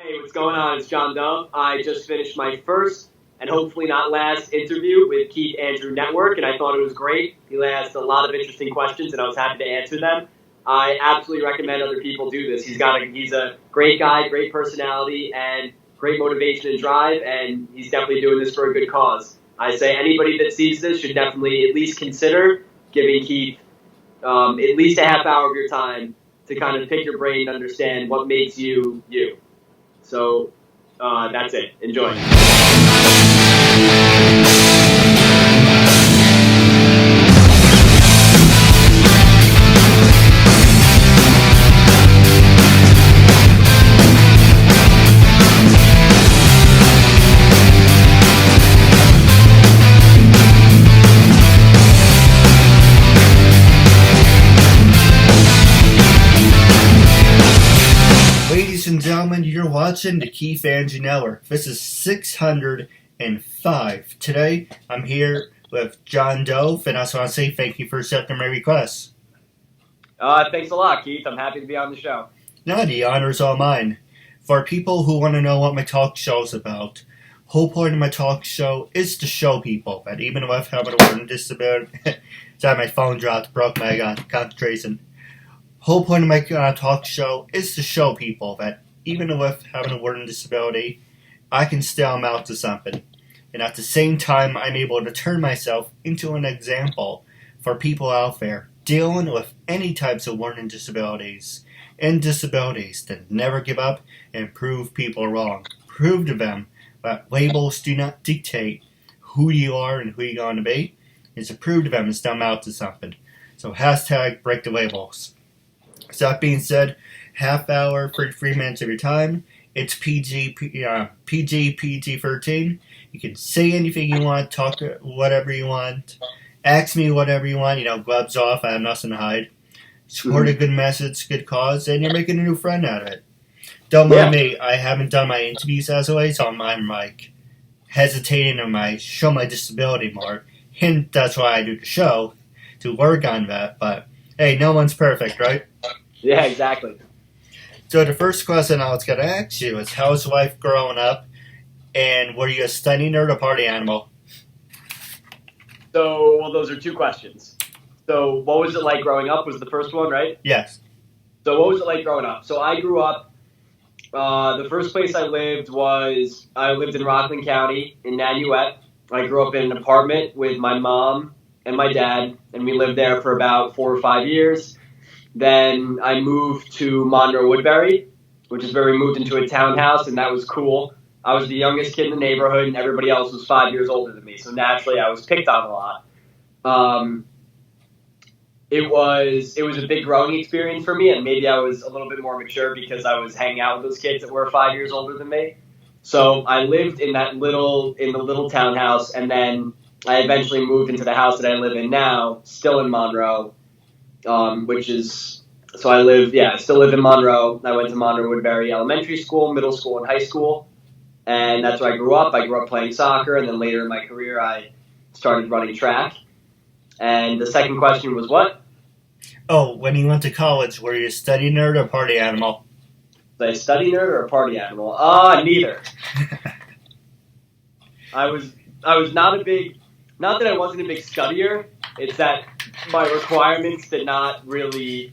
Hey, what's going on? It's John Dove. I just finished my first and hopefully not last interview with KeithAndrewNetwork, and I thought it was great. He asked a lot of interesting questions, and I was happy to answer them. I absolutely recommend other people do this. He's a great guy, great personality, and great motivation and drive, and he's definitely doing this for a good cause. I say anybody that sees this should definitely at least consider giving Keith at least a half hour of your time to kind of pick your brain and understand what makes you you. So that's it. Enjoy. Ladies and gentlemen, you're watching the Keith Andrew Network. This is 605. Today, I'm here with John Dove, and I just want to say thank you for accepting my request. Thanks a lot, Keith. I'm happy to be on the show. No, the honor's all mine. For people who want to know what my talk show is about, whole point of my talk show is to show people that even if I have a learning disability, sorry, my phone dropped, broke my concentration. Whole point of my talk show is to show people that even with having a learning disability, I can still amount to something. And at the same time, I'm able to turn myself into an example for people out there dealing with any types of learning disabilities and disabilities that never give up and prove people wrong. Prove to them that labels do not dictate who you are and who you're going to be. It's to prove to them and still amount to something. So hashtag break the labels. So that being said, half hour, 33 minutes of your time. It's PG-13. You can say anything you want, talk whatever you want, ask me whatever you want. Gloves off, I have nothing to hide. Support a good message, good cause, and you're making a new friend out of it. Don't mind me, I haven't done my interviews as always, so I'm like hesitating to show my disability more. Hint, that's why I do the show, to work on that, but hey, no one's perfect, right? Yeah, exactly. So the first question I was going to ask you is, how's life growing up, and were you a study nerd or party animal? So, well, those are two questions. So, what was it like growing up was the first one, right? Yes. So, what was it like growing up? So, I grew up, the first place I lived in Rockland County in Nanuet. I grew up in an apartment with my mom and my dad, and we lived there for about 4 or 5 years. Then I moved to Monroe-Woodbury, which is where we moved into a townhouse, and that was cool. I was the youngest kid in the neighborhood, and everybody else was 5 years older than me, so naturally I was picked on a lot. It was a big growing experience for me, and maybe I was a little bit more mature because I was hanging out with those kids that were 5 years older than me. So I lived in the little townhouse, and then I eventually moved into the house that I live in now, still in Monroe. I still live in Monroe. I went to Monroe-Woodbury Elementary School, middle school, and high school, and that's where I grew up. I grew up playing soccer, and then later in my career, I started running track. And the second question was what? Oh, when you went to college, were you a study nerd or party animal? Was I a study nerd or a party animal? Neither. I was not that I wasn't a big studier. It's that my requirements did not really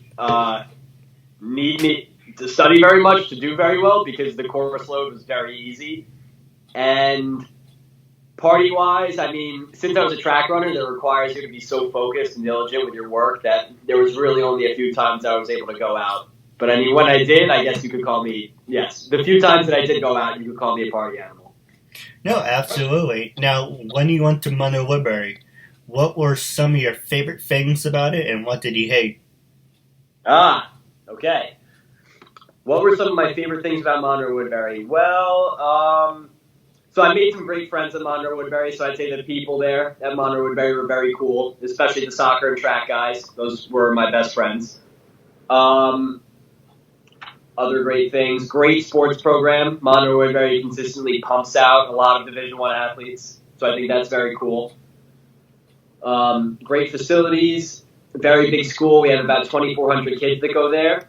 need me to study very much to do very well because the course load was very easy. And party-wise, since I was a track runner, that requires you to be so focused and diligent with your work that there was really only a few times I was able to go out. But when I did, I guess you could call me, yes, the few times that I did go out, you could call me a party animal. No, absolutely. Now, when you went to Monroe-Woodbury, what were some of your favorite things about it, and what did you hate? Okay. What were some of my favorite things about Monroe-Woodbury? Well, so I made some great friends at Monroe-Woodbury, so I'd say the people there at Monroe-Woodbury were very cool, especially the soccer and track guys. Those were my best friends. Other great things, great sports program. Monroe-Woodbury consistently pumps out a lot of Division I athletes, so I think that's very cool. Great facilities, very big school. We have about 2,400 kids that go there.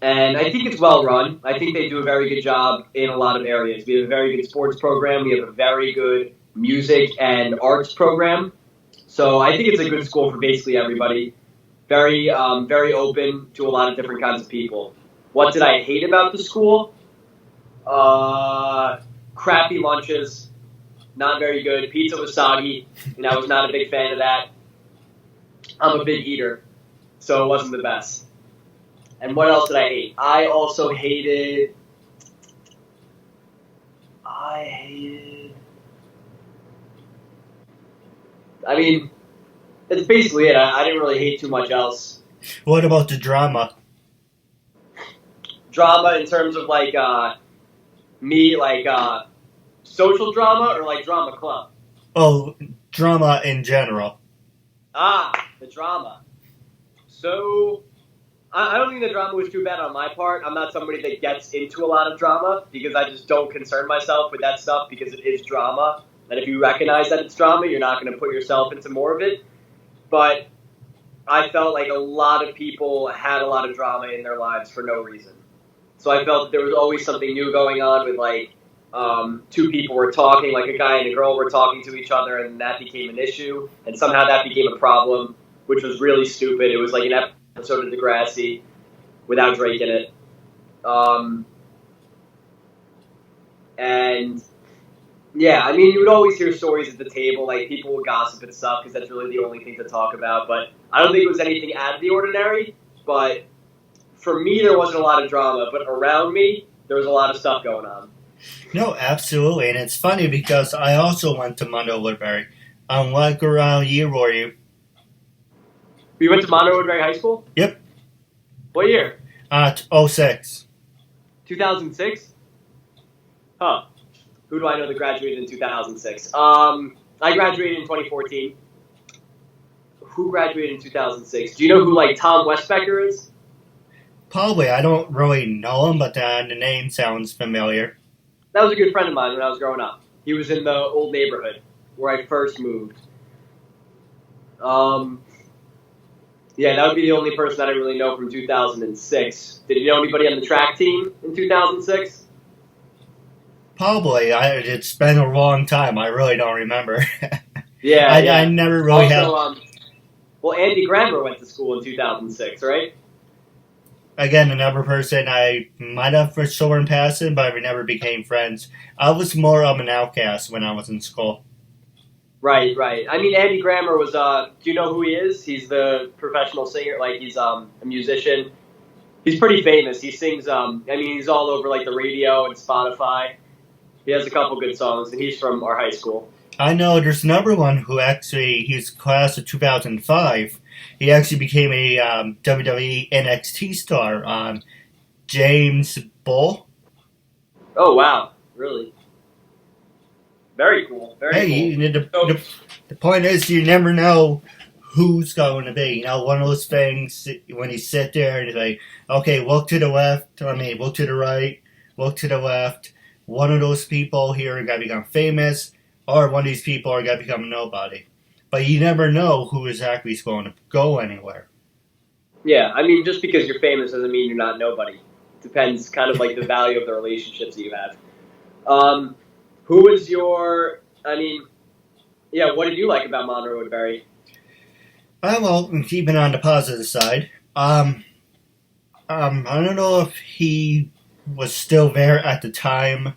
And I think it's well run. I think they do a very good job in a lot of areas. We have a very good sports program. We have a very good music and arts program. So I think it's a good school for basically everybody. Very open to a lot of different kinds of people. What did I hate about the school? Crappy lunches, not very good. Pizza was soggy, and I was not a big fan of that. I'm a big eater, so it wasn't the best. And what else did I hate? I also hated. I hated. I mean, that's basically it. I didn't really hate too much else. What about the drama? Drama in terms of like social drama or like drama club. Oh, drama in general. The drama. So I don't think the drama was too bad on my part. I'm not somebody that gets into a lot of drama because I just don't concern myself with that stuff because it is drama. And if you recognize that it's drama, you're not going to put yourself into more of it. But I felt like a lot of people had a lot of drama in their lives for no reason. So I felt there was always something new going on with like two people were talking, like a guy and a girl were talking to each other, and that became an issue. And somehow that became a problem, which was really stupid. It was like an episode of Degrassi without Drake in it. And yeah, I mean, you would always hear stories at the table, like people would gossip and stuff, because that's really the only thing to talk about. But I don't think it was anything out of the ordinary. But for me, there wasn't a lot of drama. But around me, there was a lot of stuff going on. No, absolutely. And it's funny because I also went to Monroe-Woodbury. What year were you? You went to Monroe-Woodbury High School? Yep. What year? 06. 2006? Huh. Who do I know that graduated in 2006? I graduated in 2014. Who graduated in 2006? Do you know who, like, Tom Westbecker is? Probably. I don't really know him, but the name sounds familiar. That was a good friend of mine when I was growing up. He was in the old neighborhood where I first moved. Yeah, that would be the only person that I really know from 2006. Did you know anybody on the track team in 2006? Probably. It's been a long time. I really don't remember. Yeah, I never really also, well, Andy Grammer went to school in 2006, right? Again, another person I might have for sure in passing, but we never became friends. I was more of an outcast when I was in school. Right. I mean, Andy Grammer was, do you know who he is? He's the professional singer, like he's a musician. He's pretty famous. He sings, he's all over like the radio and Spotify. He has a couple good songs, and he's from our high school. I know there's another one who actually, he's class of 2005. He actually became a WWE NXT star, James Bull. Oh, wow. Really? Very cool. Very cool. The point is, you never know who's going to be. You know, one of those things when you sit there and you're like, okay, look to the left, look to the right, look to the left. One of those people here are going to become famous, or one of these people are going to become nobody. But you never know who exactly is going to go anywhere. Yeah, I mean, just because you're famous doesn't mean you're not nobody. It depends kind of like the value of the relationships that you have. Who was your, what did you like about Monroe-Woodbury? Well, keeping on the positive side, I don't know if he was still there at the time.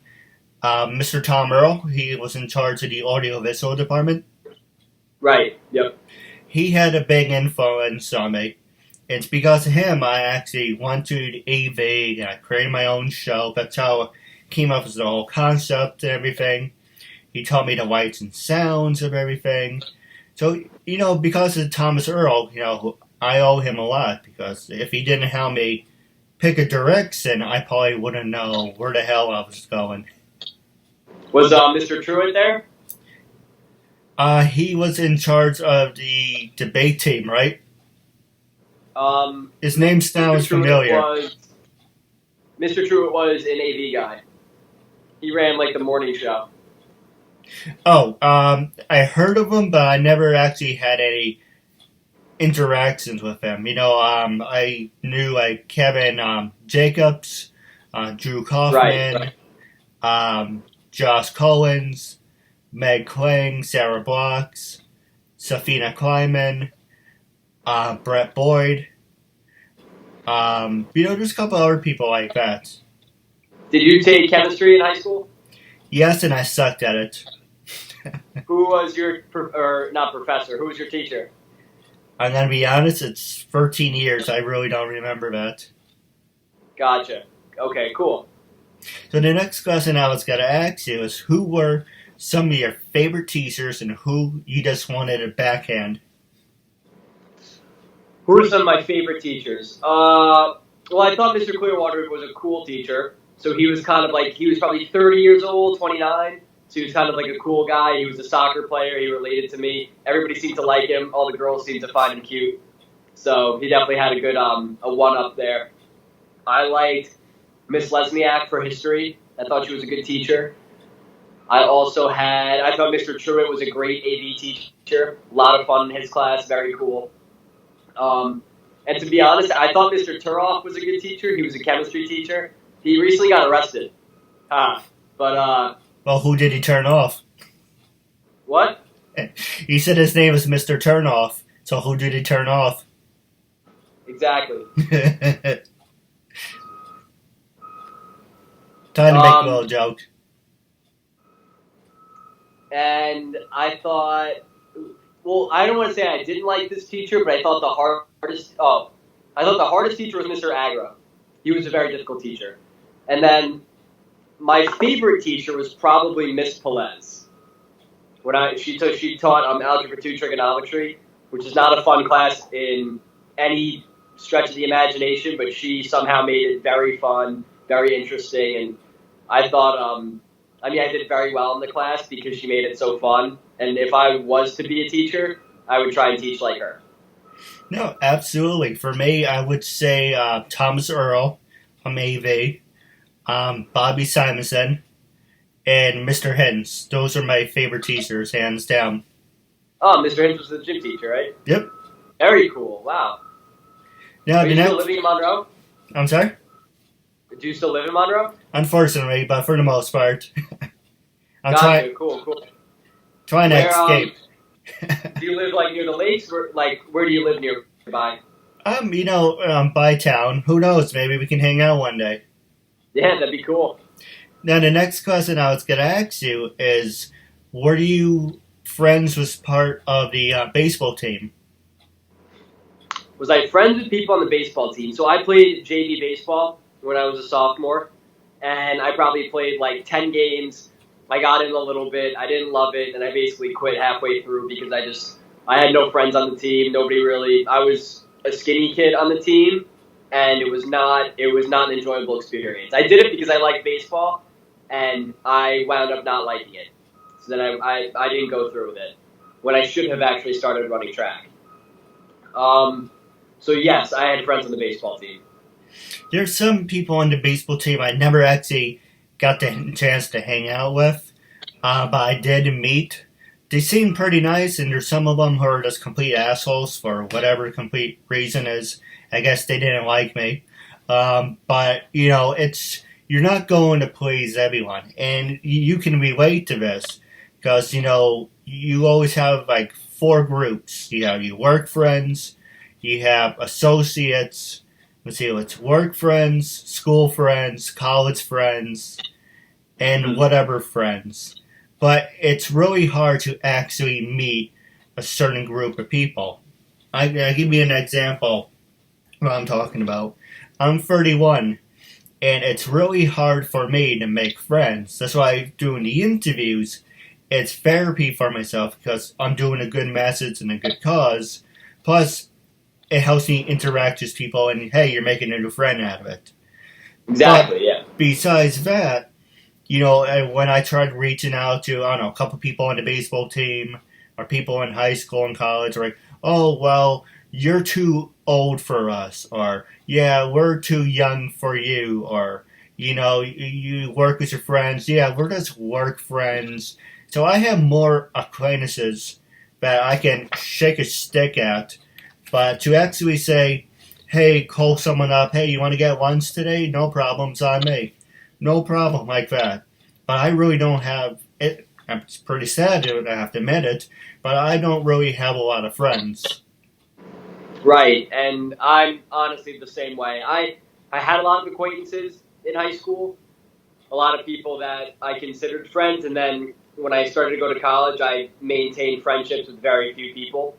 Mr. Tom Earl, he was in charge of the audiovisual department. Right, yep. He had a big influence on me. It's because of him I actually went to AV and I created my own show. That's how I came up with the whole concept and everything. He taught me the lights and sounds of everything. So, because of Thomas Earl, I owe him a lot, because if he didn't help me pick a direction, I probably wouldn't know where the hell I was going. Was Mr. Truitt there? He was in charge of the debate team, right? His name sounds familiar. Mr. Truitt was an AV guy. He ran like the morning show. Oh, I heard of him, but I never actually had any interactions with him. I knew like Kevin Jacobs, Drew Right. Kaufman, Josh Collins, Meg Kling, Sarah Blocks, Safina Kleiman, Brett Boyd. There's a couple other people like that. Did you take chemistry in high school? Yes, and I sucked at it. Who was your, or not professor, who was your teacher? I'm gonna be honest, it's 13 years. I really don't remember that. Gotcha. Okay, cool. So the next question I was gonna ask you is who were some of your favorite teachers and who you just wanted a backhand? Who are some of my favorite teachers? Well, I thought Mr. Clearwater was a cool teacher. So he was kind of like, he was probably 30 years old, 29. So he was kind of like a cool guy. He was a soccer player. He related to me. Everybody seemed to like him. All the girls seemed to find him cute. So he definitely had a good, a one-up there. I liked Miss Lesniak for history. I thought she was a good teacher. I thought Mr. Truitt was a great AV teacher. A lot of fun in his class. Very cool. And to be honest, I thought Mr. Turoff was a good teacher. He was a chemistry teacher. He recently got arrested. But Well, who did he turn off? what? You said his name was Mr. Turnoff, so who did he turn off? Exactly. Time to make a little joke. And I thought, well, I don't want to say I didn't like this teacher, but I thought the hardest teacher was Mr. Agra. He was a very difficult teacher. And then my favorite teacher was probably Miss Pelez. She taught Algebra 2 trigonometry, which is not a fun class in any stretch of the imagination, but she somehow made it very fun, very interesting, and I thought, I did very well in the class because she made it so fun. And if I was to be a teacher, I would try and teach like her. No, absolutely. For me, I would say Thomas Earl from AV, Bobby Simonson, and Mr. Hens. Those are my favorite teachers, hands down. Oh, Mr. Hens was the gym teacher, right? Yep. Very cool. Wow. Now, Are you still living in Monroe? I'm sorry? Do you still live in Monroe? Unfortunately, but for the most part. I'm Gotcha. Cool. trying to escape. Do you live like near the lakes, or like where do you live nearby? By town. Who knows? Maybe we can hang out one day. Yeah, that'd be cool. Now, the next question I was going to ask you is, were you friends with part of the baseball team? Was I friends with people on the baseball team? So I played JV baseball when I was a sophomore, and I probably played like 10 games. I got in a little bit. I didn't love it, and I basically quit halfway through because I had no friends on the team. Nobody really. I was a skinny kid on the team, and it was not an enjoyable experience. I did it because I liked baseball, and I wound up not liking it. So then I didn't go through with it when I should have actually started running track. So yes, I had friends on the baseball team. There's some people on the baseball team I never actually got the chance to hang out with, but I did meet. They seem pretty nice, and there's some of them who are just complete assholes for whatever complete reason is. I guess they didn't like me. But, you're not going to please everyone. And you can relate to this because, you always have like 4 groups. You have your work friends, you have associates, it's work friends, school friends, college friends, and whatever friends. But it's really hard to actually meet a certain group of people. I'll give you an example of what I'm talking about. I'm 31, and it's really hard for me to make friends. That's why doing the interviews, it's therapy for myself because I'm doing a good message and a good cause. Plus, it helps me interact with people, and hey, you're making a new friend out of it. Exactly, but yeah. Besides that, when I tried reaching out to, a couple people on the baseball team, or people in high school and college, are like, oh, well, you're too old for us, or, yeah, we're too young for you, or, you work with your friends, yeah, we're just work friends. So I have more acquaintances that I can shake a stick at But to actually say, hey, call someone up, hey, you want to get lunch today? No problems on me. No problem like that. But I really don't have it. It's pretty sad to have to admit it, but I don't really have a lot of friends. Right, and I'm honestly the same way. I had a lot of acquaintances in high school, a lot of people that I considered friends, and then when I started to go to college, I maintained friendships with very few people,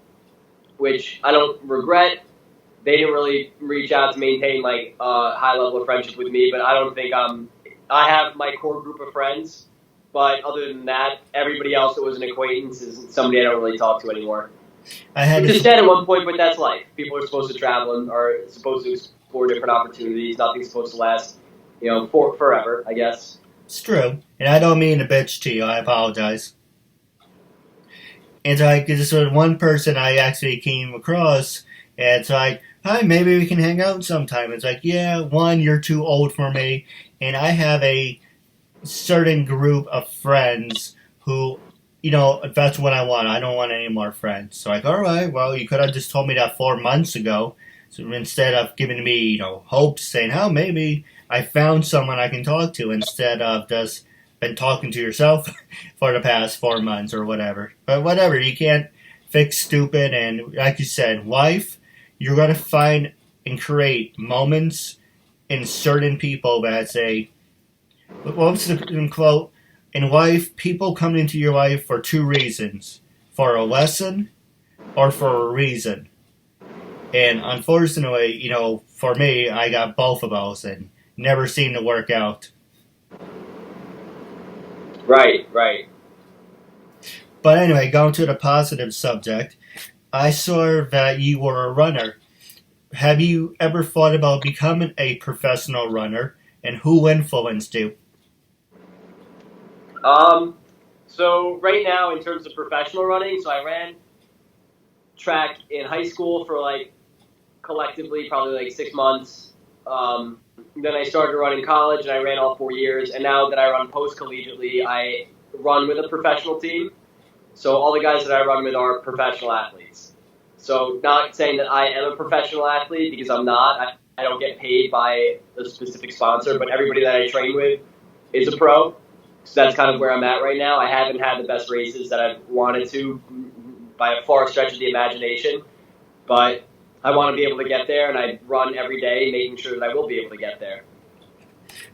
which I don't regret. They didn't really reach out to maintain like a high level of friendship with me, but I don't think I have my core group of friends, but other than that, everybody else that was an acquaintance is somebody I don't really talk to anymore. Which is sad at one point, but that's life. People are supposed to travel and are supposed to explore different opportunities. Nothing's supposed to last, for forever, I guess. It's true. And I don't mean to bitch to you. I apologize. And like, there's one person I actually came across, and it's like, hi, maybe we can hang out sometime. It's like, yeah, one, you're too old for me, and I have a certain group of friends who, that's what I want. I don't want any more friends. So like, all right, well, you could have just told me that 4 months ago. So instead of giving me, hopes, saying, oh, maybe I found someone I can talk to, instead of just been talking to yourself for the past 4 months or whatever. But whatever, you can't fix stupid. And like you said, life, you're going to find and create moments in certain people that say, what's the quote? In life, people come into your life for 2 reasons. For a lesson or for a reason. And unfortunately, for me, I got both of those and never seemed to work out. Right. But anyway, going to the positive subject, I saw that you were a runner. Have you ever thought about becoming a professional runner, and who influenced you? So right now, in terms of professional running, so I ran track in high school for collectively probably 6 months. Then I started to run in college, and I ran all 4 years. And now that I run post-collegiately, I run with a professional team. So all the guys that I run with are professional athletes. So not saying that I am a professional athlete, because I'm not. I don't get paid by a specific sponsor, but everybody that I train with is a pro. So that's kind of where I'm at right now. I haven't had the best races that I've wanted to by a far stretch of the imagination, but I want to be able to get there, and I run every day making sure that I will be able to get there.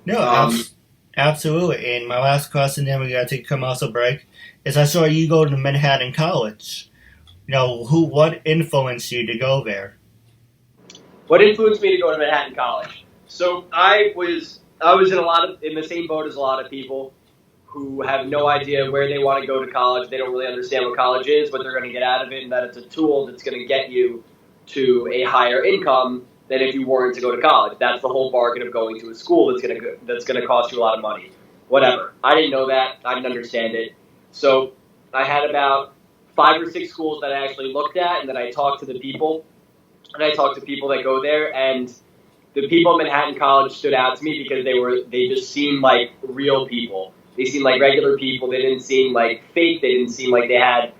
No, absolutely. And my last question, then we got to take a commercial break, is I saw you go to Manhattan College. What influenced you to go there? What influenced me to go to Manhattan College? So I was in the same boat as a lot of people who have no idea where they want to go to college. They don't really understand what college is, what they're going to get out of it, and that it's a tool that's going to get you to a higher income than if you weren't to go to college. That's the whole bargain of going to a school that's going to cost you a lot of money. Whatever. I didn't know that. I didn't understand it. So I had about 5 or 6 schools that I actually looked at, and then I talked to the people, and I talked to people that go there, and the people at Manhattan College stood out to me because they just seemed like real people. They seemed like regular people. They didn't seem like fake. They didn't seem like they had,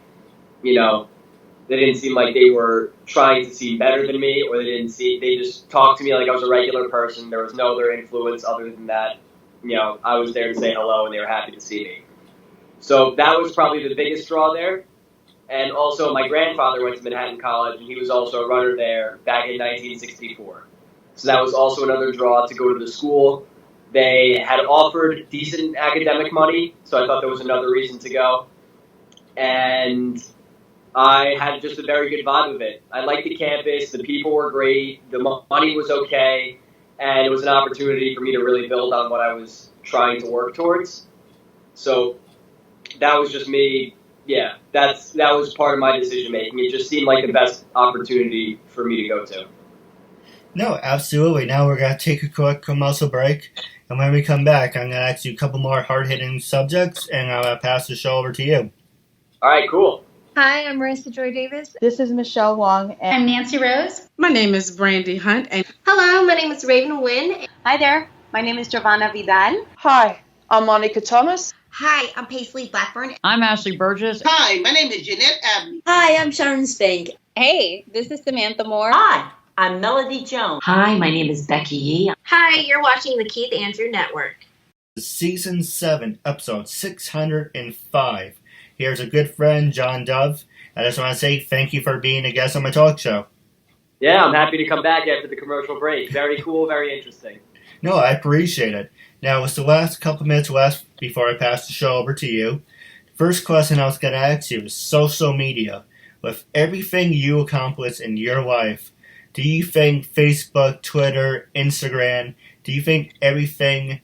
they didn't seem like they were trying to seem better than me, or they just talked to me like I was a regular person. There was no other influence other than that. I was there to say hello, and they were happy to see me. So that was probably the biggest draw there. And also, my grandfather went to Manhattan College, and he was also a runner there back in 1964. So that was also another draw to go to the school. They had offered decent academic money, so I thought there was another reason to go. And I had just a very good vibe of it. I liked the campus, the people were great, the money was okay, and it was an opportunity for me to really build on what I was trying to work towards. So that was just me. Yeah, that was part of my decision making. It just seemed like the best opportunity for me to go to. No, absolutely. Now we're going to take a quick commercial break. And when we come back, I'm going to ask you a couple more hard-hitting subjects, and I'll pass the show over to you. All right, cool. Hi, I'm Marissa Joy Davis. This is Michelle Wong. And I'm Nancy Rose. My name is Brandy Hunt. And hello, my name is Raven Wynn. Hi there. My name is Giovanna Vidal. Hi, I'm Monica Thomas. Hi, I'm Paisley Blackburn. I'm Ashley Burgess. Hi, my name is Jeanette Abney. Hi, I'm Sharon Spank. Hey, this is Samantha Moore. Hi, I'm Melody Jones. Hi, my name is Becky Yee. Hi, you're watching the Keith Andrew Network. Season 7, episode 605. Here's a good friend, John Dove. I just want to say thank you for being a guest on my talk show. Yeah, I'm happy to come back after the commercial break. Very cool, very interesting. No, I appreciate it. Now, with the last couple minutes left before I pass the show over to you, first question I was going to ask you is social media. With everything you accomplish in your life, do you think Facebook, Twitter, Instagram, do you think everything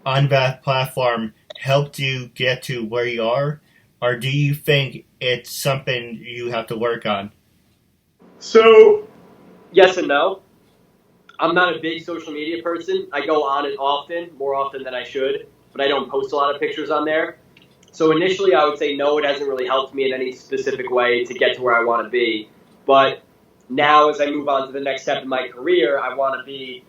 on that platform helped you get to where you are? Or do you think it's something you have to work on? So, yes and no. I'm not a big social media person. I go on it often, more often than I should, but I don't post a lot of pictures on there. So initially I would say no, it hasn't really helped me in any specific way to get to where I want to be. But now as I move on to the next step in my career, I want to be,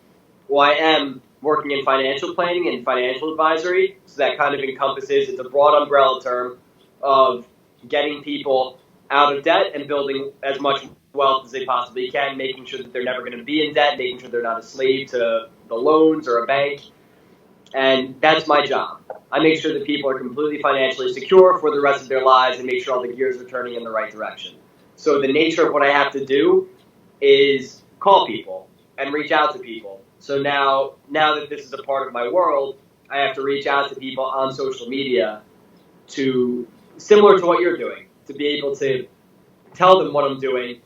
well, I am working in financial planning and financial advisory. So that kind of encompasses, it's a broad umbrella term of getting people out of debt and building as much wealth as they possibly can, making sure that they're never going to be in debt, making sure they're not a slave to the loans or a bank. And that's my job. I make sure that people are completely financially secure for the rest of their lives and make sure all the gears are turning in the right direction. So the nature of what I have to do is call people and reach out to people. So now that this is a part of my world, I have to reach out to people on social media to, similar to what you're doing, to be able to tell them what I'm doing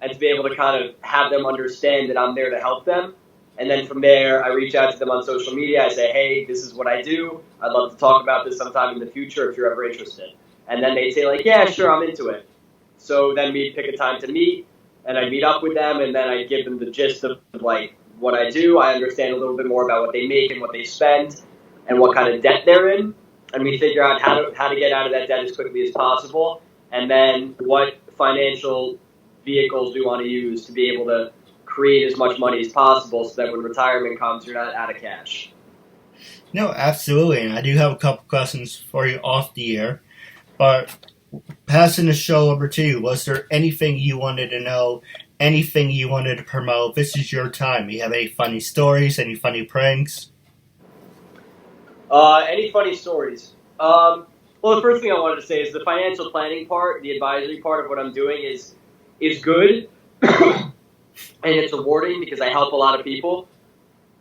and to be able to kind of have them understand that I'm there to help them. And then from there, I reach out to them on social media. I say, hey, this is what I do. I'd love to talk about this sometime in the future if you're ever interested. And then they say, like, yeah, sure, I'm into it. So then we pick a time to meet, and I meet up with them, and then I give them the gist of, like, what I do. I understand a little bit more about what they make and what they spend and what kind of debt they're in. And we figure out how to get out of that debt as quickly as possible, and then what financial vehicles we want to use to be able to create as much money as possible so that when retirement comes, you're not out of cash. No, absolutely. And I do have a couple questions for you off the air. But passing the show over to you, was there anything you wanted to know, anything you wanted to promote? This is your time. You have any funny stories, any funny pranks? Any funny stories? Well, the first thing I wanted to say is the financial planning part, the advisory part of what I'm doing is good. And it's rewarding because I help a lot of people.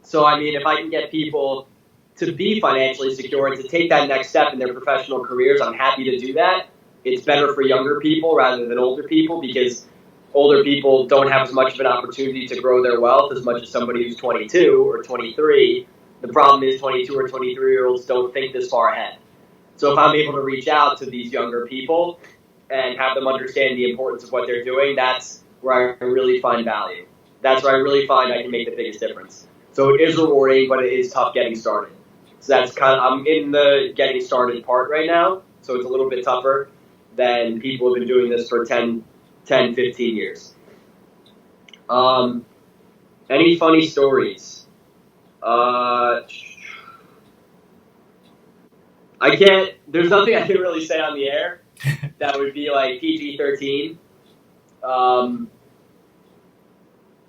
So, I mean, if I can get people to be financially secure and to take that next step in their professional careers, I'm happy to do that. It's better for younger people rather than older people because older people don't have as much of an opportunity to grow their wealth as much as somebody who's 22 or 23. The problem is 22 or 23-year-olds don't think this far ahead. So if I'm able to reach out to these younger people and have them understand the importance of what they're doing, that's where I really find value. That's where I really find I can make the biggest difference. So it is rewarding, but it is tough getting started. So that's I'm in the getting started part right now, so it's a little bit tougher than people who have been doing this for 10, 15 years. Any funny stories? There's nothing I can really say on the air that would be like PG-13.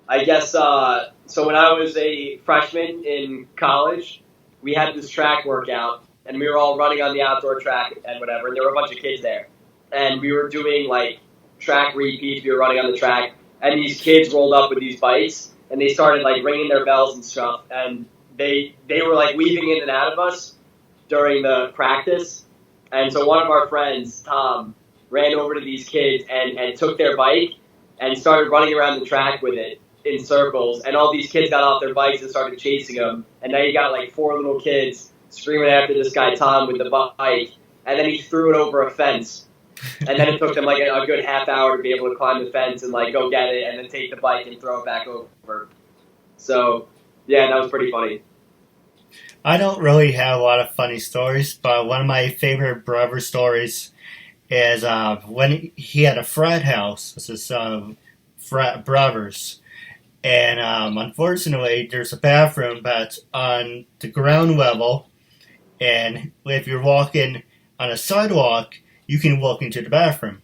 I guess, so when I was a freshman in college, we had this track workout, and we were all running on the outdoor track and whatever, and there were a bunch of kids there. And we were doing, like, track repeats, we were running on the track, and these kids rolled up with these bikes, and they started, like, ringing their bells and stuff, and they were, like, weaving in and out of us during the practice. And so one of our friends, Tom, ran over to these kids and took their bike and started running around the track with it in circles, and all these kids got off their bikes and started chasing him, and now you got like 4 little kids screaming after this guy Tom with the bike, and then he threw it over a fence, and then it took them like a good half hour to be able to climb the fence and like go get it and then take the bike and throw it back over. So yeah, that was pretty funny. I don't really have a lot of funny stories, but one of my favorite brother stories is when he had a frat house. This is frat brothers. And unfortunately, there's a bathroom that's on the ground level, and if you're walking on a sidewalk, you can walk into the bathroom.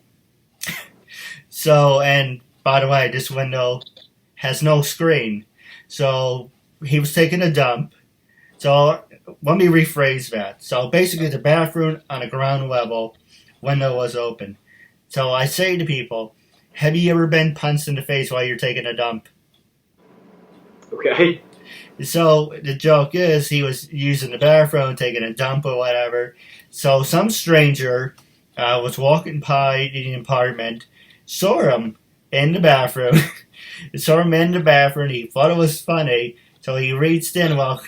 So, and by the way, this window has no screen. So he was taking a dump. So let me rephrase that. So basically the bathroom on the ground level, window was open. So I say to people, have you ever been punched in the face while you're taking a dump? Okay. So the joke is he was using the bathroom, taking a dump or whatever. So some stranger was walking by the apartment, saw him in the bathroom, He thought it was funny, so he reached in. Well,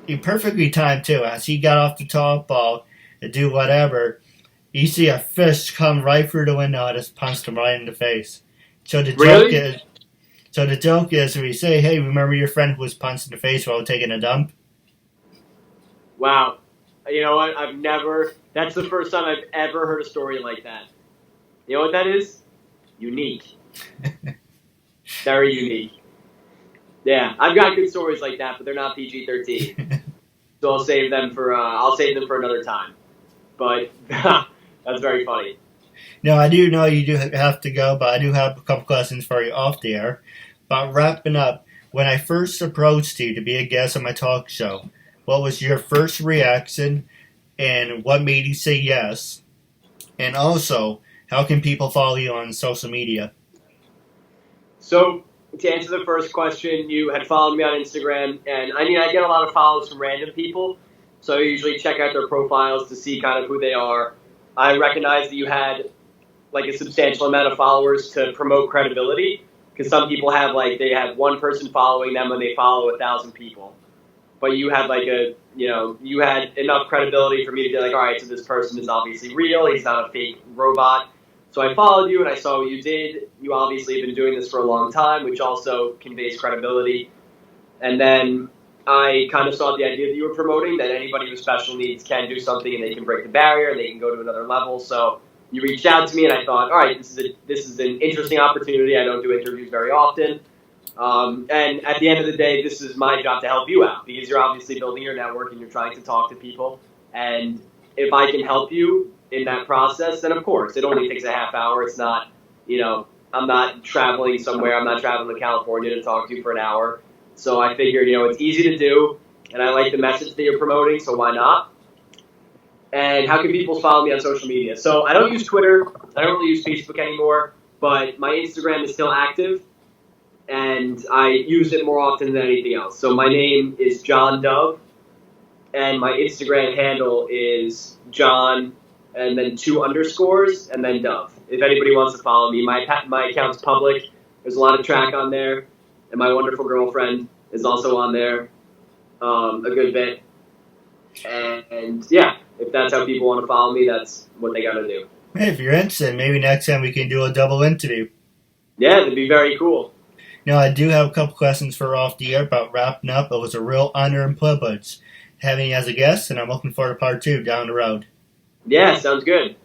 he perfectly timed too. As he got off the top ball to do whatever, you see a fist come right through the window and just punched him right in the face. So the joke is, we say, hey, remember your friend who was punched in the face while taking a dump? Wow. You know what? That's the first time I've ever heard a story like that. You know what that is? Unique. Very unique. Yeah, I've got good stories like that, but they're not PG-13. So I'll save them for another time. But that's very funny. No, I do know you do have to go, but I do have a couple questions for you off the air. But wrapping up, when I first approached you to be a guest on my talk show, what was your first reaction and what made you say yes? And also, how can people follow you on social media? So, to answer the first question, you had followed me on Instagram, and I get a lot of follows from random people, so I usually check out their profiles to see kind of who they are. I recognize that you had like a substantial amount of followers to promote credibility, because some people have they have one person following them and they follow 1,000 people. But you had you had enough credibility for me to be like, all right, so this person is obviously real, he's not a fake robot. So I followed you and I saw what you did. You obviously have been doing this for a long time, which also conveys credibility. And then I kind of saw the idea that you were promoting, that anybody with special needs can do something and they can break the barrier and they can go to another level. So you reached out to me and I thought, all right, this is an interesting opportunity. I don't do interviews very often. And at the end of the day, this is my job to help you out, because you're obviously building your network and you're trying to talk to people. And if I can help you in that process, then of course, it only takes a half hour. It's not, I'm not traveling somewhere. I'm not traveling to California to talk to you for an hour. So I figured, it's easy to do, and I like the message that you're promoting, so why not? And how can people follow me on social media? So I don't use Twitter. I don't really use Facebook anymore, but my Instagram is still active, and I use it more often than anything else. So my name is John Dove, and my Instagram handle is John, and then 2 underscores, and then Dove. If anybody wants to follow me, my account's public. There's a lot of track on there, and my wonderful girlfriend is also on there a good bit. And yeah, if that's how people want to follow me, that's what they got to do. Hey, if you're interested, maybe next time we can do a double interview. Yeah, that'd be very cool. Now, I do have a couple questions for off the air about wrapping up. It was a real honor and privilege having you as a guest, and I'm looking forward to part 2 down the road. Yeah, sounds good.